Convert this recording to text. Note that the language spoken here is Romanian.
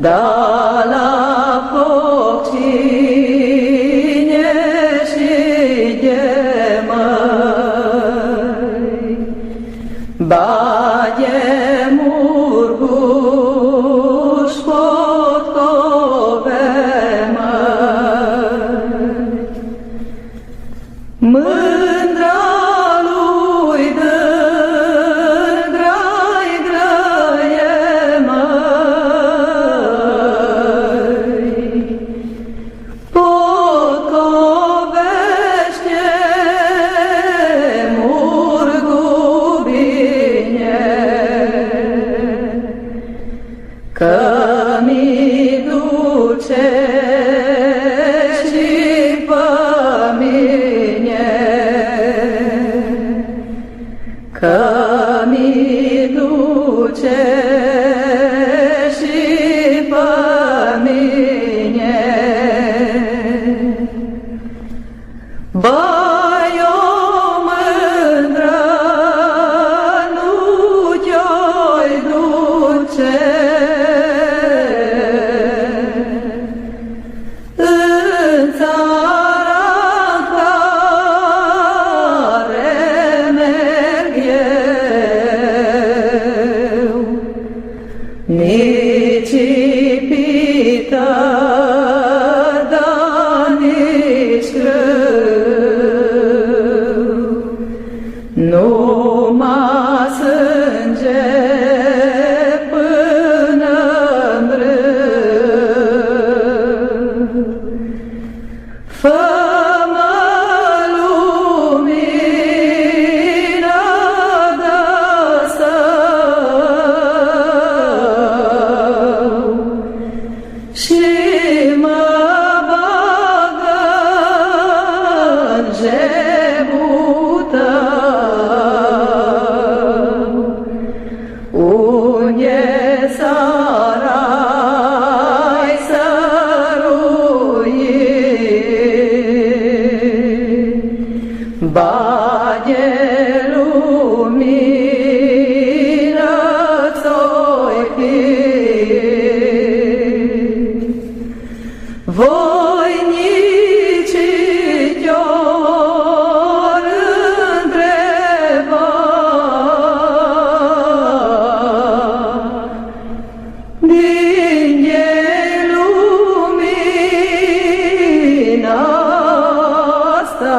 Da la foc cine știe mai, bage murguș potcove mai. Mândra lui dă grai grăie mai, potcovește murgu bine, că mi duce și pe mine, că mi duce și pe mine. Băi, o mândră nu te-oi duce în țara care merg eu, nici pită, dar nici grâu, numai sânge până-n râu. Fă-mă lumină de său și mă bagă-n jebul tău, unde sarai săruit, bage lumină ți-oi fi. Voinicii te-or întreba din-e lumina asta.